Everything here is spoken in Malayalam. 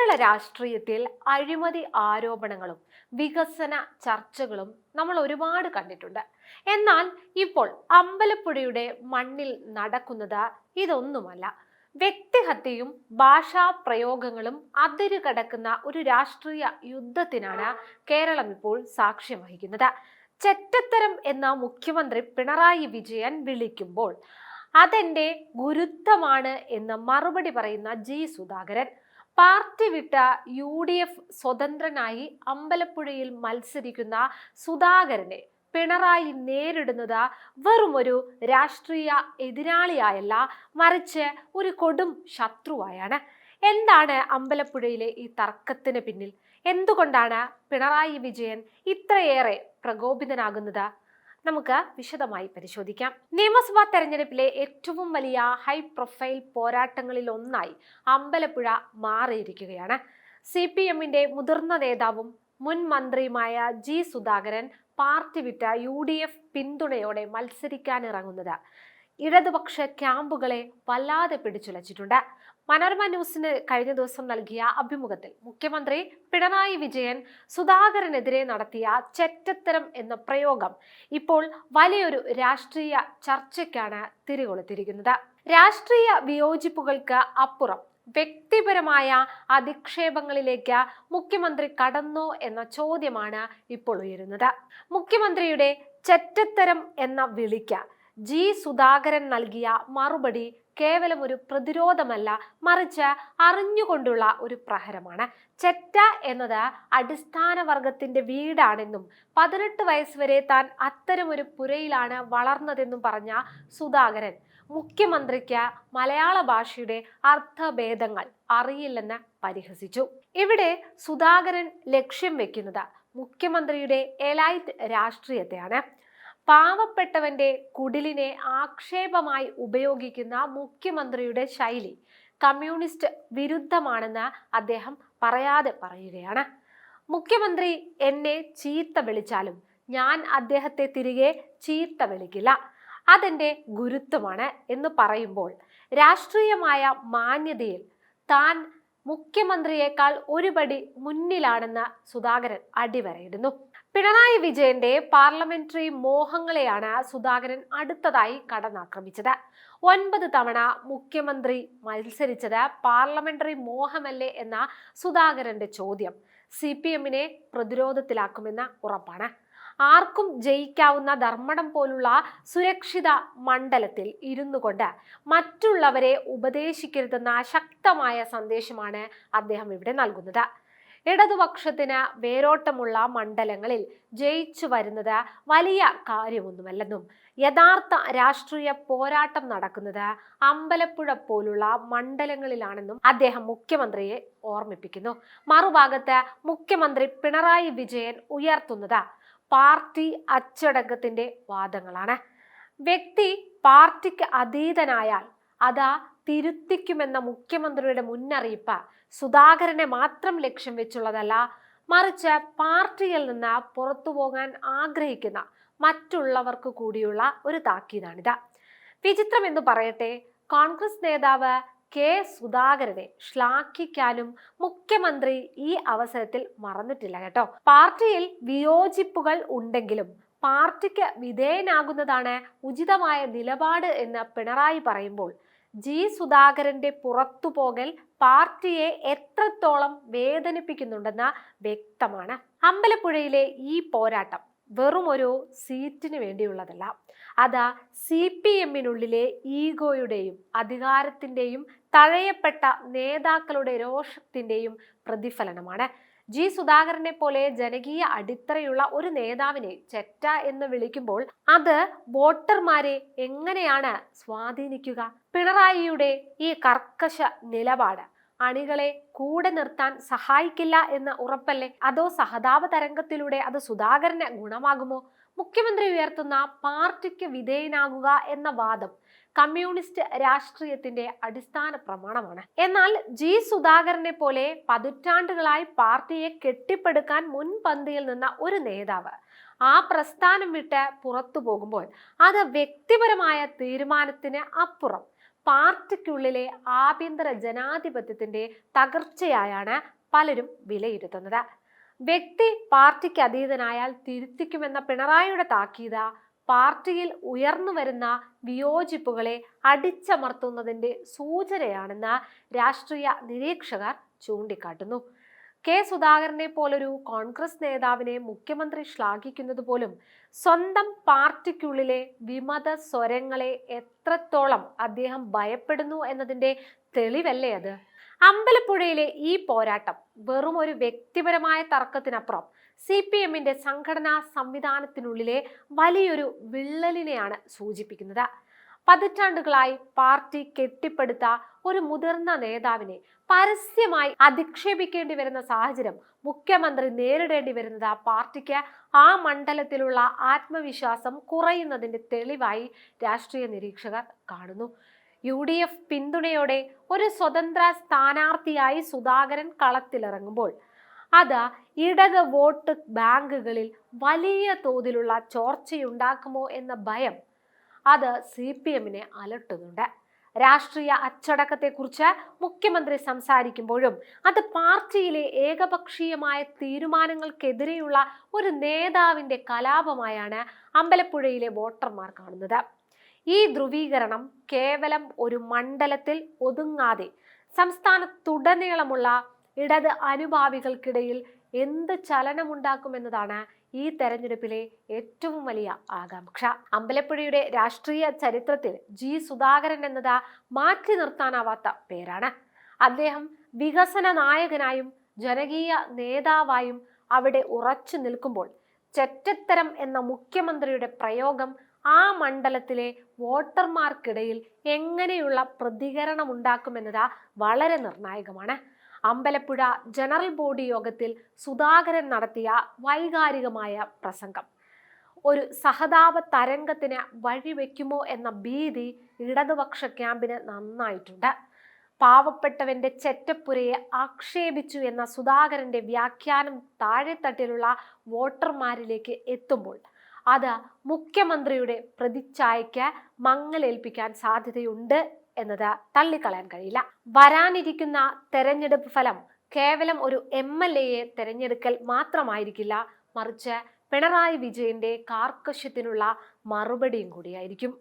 കേരള രാഷ്ട്രീയത്തിൽ അഴിമതി ആരോപണങ്ങളും വികസന ചർച്ചകളും നമ്മൾ ഒരുപാട് കണ്ടിട്ടുണ്ട്. എന്നാൽ ഇപ്പോൾ അമ്പലപ്പുഴയുടെ മണ്ണിൽ നടക്കുന്നത് ഇതൊന്നുമല്ല. വ്യക്തിഹത്യയും ഭാഷാ പ്രയോഗങ്ങളും അതിര് കടക്കുന്ന ഒരു രാഷ്ട്രീയ യുദ്ധത്തിനാണ് കേരളം ഇപ്പോൾ സാക്ഷ്യം വഹിക്കുന്നത്. ചെറ്റത്തരം എന്ന മുഖ്യമന്ത്രി പിണറായി വിജയൻ വിളിക്കുമ്പോൾ അതെന്റെ ഗുരുത്വമാണ് എന്ന് മറുപടി പറയുന്ന ജി സുധാകരൻ. പാർട്ടി വിട്ട UDF സ്വതന്ത്രനായി അമ്പലപ്പുഴയിൽ മത്സരിക്കുന്ന സുധാകരനെ പിണറായി നേരിടുന്നത് വെറും ഒരു രാഷ്ട്രീയ എതിരാളിയായല്ല, മറിച്ച് ഒരു കൊടും ശത്രുവായാണ്. എന്താണ് അമ്പലപ്പുഴയിലെ ഈ തർക്കത്തിന് പിന്നിൽ? എന്തുകൊണ്ടാണ് പിണറായി വിജയൻ ഇത്രയേറെ പ്രകോപിതനാകുന്നത്? നമുക്ക് വിശദമായി പരിശോധിക്കാം. നിയമസഭാ തെരഞ്ഞെടുപ്പിലെ ഏറ്റവും വലിയ ഹൈ പ്രൊഫൈൽ പോരാട്ടങ്ങളിൽ ഒന്നായി അമ്പലപ്പുഴ മാറിയിരിക്കുകയാണ്. CPM-ന്റെ മുതിർന്ന നേതാവും മുൻ മന്ത്രിയുമായ ജി സുധാകരൻ പാർട്ടി വിട്ട UDF പിന്തുണയോടെ മത്സരിക്കാനിറങ്ങുന്നത് ഇടതുപക്ഷ ക്യാമ്പുകളെ വല്ലാതെ പിടിച്ചുലച്ചിട്ടുണ്ട്. മനോരമ ന്യൂസിന് കഴിഞ്ഞ ദിവസം നൽകിയ അഭിമുഖത്തിൽ മുഖ്യമന്ത്രി പിണറായി വിജയൻ സുധാകരനെതിരെ നടത്തിയ ചെറ്റത്തരം എന്ന പ്രയോഗം ഇപ്പോൾ വലിയൊരു രാഷ്ട്രീയ ചർച്ചയ്ക്കാണ് തിരികൊളുത്തിരിക്കുന്നത്. രാഷ്ട്രീയ വിയോജിപ്പുകൾക്ക് അപ്പുറം വ്യക്തിപരമായ അധിക്ഷേപങ്ങളിലേക്ക് മുഖ്യമന്ത്രി കടന്നോ എന്ന ചോദ്യമാണ് ഇപ്പോൾ ഉയരുന്നത്. മുഖ്യമന്ത്രിയുടെ ചെറ്റത്തരം എന്ന വിളിക്ക് ജി സുധാകരൻ നൽകിയ മറുപടി കേവലം ഒരു പ്രതിരോധമല്ല, മറിച്ച് അറിഞ്ഞുകൊണ്ടുള്ള ഒരു പ്രഹരമാണ്. ചെറ്റ എന്നത് അടിസ്ഥാന വർഗത്തിന്റെ വീടാണെന്നും 18 വയസ്സ് വരെ താൻ അത്തരമൊരു പുരയിലാണ് വളർന്നതെന്നും പറഞ്ഞ സുധാകരൻ മുഖ്യമന്ത്രിക്ക് മലയാള ഭാഷയുടെ അർത്ഥഭേദങ്ങൾ അറിയില്ലെന്ന് പരിഹസിച്ചു. ഇവിടെ സുധാകരൻ ലക്ഷ്യം വെക്കുന്നത് മുഖ്യമന്ത്രിയുടെ എലൈറ്റ് രാഷ്ട്രീയത്തെയാണ്. പാവപ്പെട്ടവന്റെ കുടിലിനെ ആക്ഷേപമായി ഉപയോഗിക്കുന്ന മുഖ്യമന്ത്രിയുടെ ശൈലി കമ്മ്യൂണിസ്റ്റ് വിരുദ്ധമാണെന്ന് അദ്ദേഹം പറയാതെ പറയുകയാണ്. മുഖ്യമന്ത്രി എന്നെ ചീത്ത വിളിച്ചാലും ഞാൻ അദ്ദേഹത്തെ തിരികെ ചീത്ത വിളിക്കില്ല, അതെന്റെ ഗുരുത്വമാണ് എന്ന് പറയുമ്പോൾ രാഷ്ട്രീയമായ മാന്യതയിൽ താൻ മുഖ്യമന്ത്രിയേക്കാൾ ഒരുപടി മുന്നിലാണെന്ന് സുധാകരൻ അടിവരയിടുന്നു. പിണറായി വിജയന്റെ പാർലമെന്ററി മോഹങ്ങളെയാണ് സുധാകരൻ അടുത്തതായി കടന്നാക്രമിച്ചത്. 9 തവണ മുഖ്യമന്ത്രി മത്സരിച്ചത് പാർലമെന്ററി മോഹമല്ലേ എന്ന സുധാകരന്റെ ചോദ്യം CPM-നെ പ്രതിരോധത്തിലാക്കുമെന്ന് ഉറപ്പാണ്. ആർക്കും ജയിക്കാവുന്ന ധർമ്മടം പോലുള്ള സുരക്ഷിത മണ്ഡലത്തിൽ ഇരുന്നു കൊണ്ട് മറ്റുള്ളവരെ ഉപദേശിക്കരുതെന്ന ശക്തമായ സന്ദേശമാണ് അദ്ദേഹം ഇവിടെ നൽകുന്നത്. ഇടതുപക്ഷത്തിന് വേരോട്ടമുള്ള മണ്ഡലങ്ങളിൽ ജയിച്ചു വരുന്നത് വലിയ കാര്യമൊന്നുമല്ലെന്നും യഥാർത്ഥ രാഷ്ട്രീയ പോരാട്ടം നടക്കുന്നത് അമ്പലപ്പുഴ പോലുള്ള മണ്ഡലങ്ങളിലാണെന്നും അദ്ദേഹം മുഖ്യമന്ത്രിയെ ഓർമ്മിപ്പിക്കുന്നു. മറുഭാഗത്ത് മുഖ്യമന്ത്രി പിണറായി വിജയൻ ഉയർത്തുന്നത് പാർട്ടി അച്ചടക്കത്തിന്റെ വാദങ്ങളാണ്. വ്യക്തി പാർട്ടിക്ക് അതീതനായാൽ അത് തിരുത്തിക്കുമെന്ന മുഖ്യമന്ത്രിയുടെ മുന്നറിയിപ്പ് സുധാകരനെ മാത്രം ലക്ഷ്യം വെച്ചുള്ളതല്ല, മറിച്ച് പാർട്ടിയിൽ നിന്ന് പുറത്തു പോകാൻ ആഗ്രഹിക്കുന്ന മറ്റുള്ളവർക്ക് കൂടിയുള്ള ഒരു താക്കീതാണിത്. വിചിത്രം എന്ന് പറയട്ടെ, കോൺഗ്രസ് നേതാവ് കെ സുധാകരനെ ശ്ലാഘിക്കാനും മുഖ്യമന്ത്രി ഈ അവസരത്തിൽ മറന്നിട്ടില്ല കേട്ടോ. പാർട്ടിയിൽ വിയോജിപ്പുകൾ ഉണ്ടെങ്കിലും പാർട്ടിക്ക് വിധേയനാകുന്നതാണ് ഉചിതമായ നിലപാട് എന്ന് പിണറായി പറയുമ്പോൾ ജി സുധാകരന്റെ പുറത്തുപോകൽ പാർട്ടിയെ എത്രത്തോളം വേദനിപ്പിക്കുന്നുണ്ടെന്ന് വ്യക്തമാണ്. അമ്പലപ്പുഴയിലെ ഈ പോരാട്ടം വെറും ഒരു സീറ്റിന് വേണ്ടിയുള്ളതല്ല, അത് CPM-നുള്ളിലെ ഈഗോയുടെയും അധികാരത്തിന്റെയും തഴയപ്പെട്ട നേതാക്കളുടെ രോഷത്തിന്റെയും പ്രതിഫലനമാണ്. ജി സുധാകരനെ പോലെ ജനകീയ അടിത്തറയുള്ള ഒരു നേതാവിനെ ചെറ്റ എന്ന് വിളിക്കുമ്പോൾ അത് വോട്ടർമാരെ എങ്ങനെയാണ് സ്വാധീനിക്കുക? പിണറായിയുടെ ഈ കർക്കശ നിലപാട് അണികളെ കൂടെ നിർത്താൻ സഹായിക്കില്ല എന്ന് ഉറപ്പല്ലേ? അതോ സഹതാപ തരംഗത്തിലൂടെ അത് സുധാകരന് ഗുണമാകുമോ? മുഖ്യമന്ത്രി ഉയർത്തുന്ന പാർട്ടിക്ക് വിധേയനാകുക എന്ന വാദം കമ്മ്യൂണിസ്റ്റ് രാഷ്ട്രീയത്തിന്റെ അടിസ്ഥാന പ്രമാണമാണ്. എന്നാൽ ജി സുധാകരനെ പോലെ പതിറ്റാണ്ടുകളായി പാർട്ടിയെ കെട്ടിപ്പടുക്കാൻ മുൻപന്തിയിൽ നിന്ന ഒരു നേതാവ് ആ പ്രസ്ഥാനം വിട്ട് പുറത്തു പോകുമ്പോൾ അത് വ്യക്തിപരമായ തീരുമാനത്തിന് അപ്പുറം പാർട്ടിക്കുള്ളിലെ ആഭ്യന്തര ജനാധിപത്യത്തിന്റെ തകർച്ചയായാണ് പലരും വിലയിരുത്തുന്നത്. വ്യക്തി പാർട്ടിക്ക് അതീതനായാൽ തിരുത്തിക്കുമെന്ന പിണറായിയുടെ താക്കീത് പാർട്ടിയിൽ ഉയർന്നു വരുന്ന വിയോജിപ്പുകളെ അടിച്ചമർത്തുന്നതിന്റെ സൂചനയാണെന്ന് രാഷ്ട്രീയ നിരീക്ഷകർ ചൂണ്ടിക്കാട്ടുന്നു. കെ സുധാകരനെ പോലൊരു കോൺഗ്രസ് നേതാവിനെ മുഖ്യമന്ത്രി ശ്ലാഘിക്കുന്നത് പോലും സ്വന്തം പാർട്ടിക്കുള്ളിലെ വിമത സ്വരങ്ങളെ എത്രത്തോളം അദ്ദേഹം ഭയപ്പെടുന്നു എന്നതിന്റെ തെളിവല്ലേ അത്? അമ്പലപ്പുഴയിലെ ഈ പോരാട്ടം വെറും ഒരു വ്യക്തിപരമായ തർക്കത്തിനപ്പുറം CPM-ന്റെ സംഘടനാ സംവിധാനത്തിനുള്ളിലെ വലിയൊരു വിള്ളലിനെയാണ് സൂചിപ്പിക്കുന്നത്. പതിറ്റാണ്ടുകളായി പാർട്ടി കെട്ടിപ്പടുത്ത ഒരു മുതിർന്ന നേതാവിനെ പരസ്യമായി അധിക്ഷേപിക്കേണ്ടി വരുന്ന സാഹചര്യം മുഖ്യമന്ത്രി നേരിടേണ്ടി വരുന്നത് പാർട്ടിക്ക് ആ മണ്ഡലത്തിലുള്ള ആത്മവിശ്വാസം കുറയുന്നതിന്റെ തെളിവായി രാഷ്ട്രീയ നിരീക്ഷകർ കാണുന്നു. UDF പിന്തുണയോടെ ഒരു സ്വതന്ത്ര സ്ഥാനാർത്ഥിയായി സുധാകരൻ കളത്തിലിറങ്ങുമ്പോൾ അത് ഇടത് വോട്ട് ബാങ്കുകളിൽ വലിയ തോതിലുള്ള ചോർച്ചയുണ്ടാക്കുമോ എന്ന ഭയം അത് CPM-നെ അലട്ടുന്നുണ്ട്. രാഷ്ട്രീയ അച്ചടക്കത്തെക്കുറിച്ച് മുഖ്യമന്ത്രി സംസാരിക്കുമ്പോഴും അത് പാർട്ടിയിലെ ഏകപക്ഷീയമായ തീരുമാനങ്ങൾക്കെതിരെയുള്ള ഒരു നേതാവിന്റെ കലാപമായാണ് അമ്പലപ്പുഴയിലെ വോട്ടർമാർ കാണുന്നത്. ഈ ധ്രുവീകരണം കേവലം ഒരു മണ്ഡലത്തിൽ ഒതുങ്ങാതെ സംസ്ഥാനത്തുടനീളമുള്ള ഇടത് അനുഭാവികൾക്കിടയിൽ എന്ത് ചലനമുണ്ടാക്കുമെന്നതാണ് ഈ തെരഞ്ഞെടുപ്പിലെ ഏറ്റവും വലിയ ആകാംക്ഷ. അമ്പലപ്പുഴയുടെ രാഷ്ട്രീയ ചരിത്രത്തിൽ സുധാകരൻ എന്നത് മാറ്റി നിർത്താനാവാത്ത പേരാണ്. അദ്ദേഹം വികസന നായകനായും ജനകീയ നേതാവായും അവിടെ ഉറച്ചു നിൽക്കുമ്പോൾ ചെറ്റത്തരം എന്ന മുഖ്യമന്ത്രിയുടെ പ്രയോഗം ആ മണ്ഡലത്തിലെ വോട്ടർമാർക്കിടയിൽ എങ്ങനെയുള്ള പ്രതികരണമുണ്ടാക്കുമെന്നത് വളരെ നിർണായകമാണ്. അമ്പലപ്പുഴ ജനറൽ ബോഡി യോഗത്തിൽ സുധാകരൻ നടത്തിയ വൈകാരികമായ പ്രസംഗം ഒരു സഹതാപ തരംഗത്തിന് വഴിവെക്കുമോ എന്ന ഭീതി ഇടതുപക്ഷ ക്യാമ്പിന് നന്നായിട്ടുണ്ട്. പാവപ്പെട്ടവന്റെ ചെറ്റപ്പുരയെ ആക്ഷേപിച്ചു എന്ന സുധാകരന്റെ വ്യാഖ്യാനം താഴെത്തട്ടിലുള്ള വോട്ടർമാരിലേക്ക് എത്തുമ്പോൾ അത് മുഖ്യമന്ത്രിയുടെ പ്രതിച്ഛായയ്ക്ക് മങ്ങലേൽപ്പിക്കാൻ സാധ്യതയുണ്ട് എന്നത് തള്ളിക്കളയാൻ കഴിയില്ല. വരാനിരിക്കുന്ന തെരഞ്ഞെടുപ്പ് ഫലം കേവലം ഒരു MLA-യെ തെരഞ്ഞെടുക്കൽ മാത്രമായിരിക്കില്ല, മറിച്ച് പിണറായി വിജയന്റെ കാർക്കശ്യത്തിനുള്ള മറുപടിയും കൂടിയായിരിക്കും.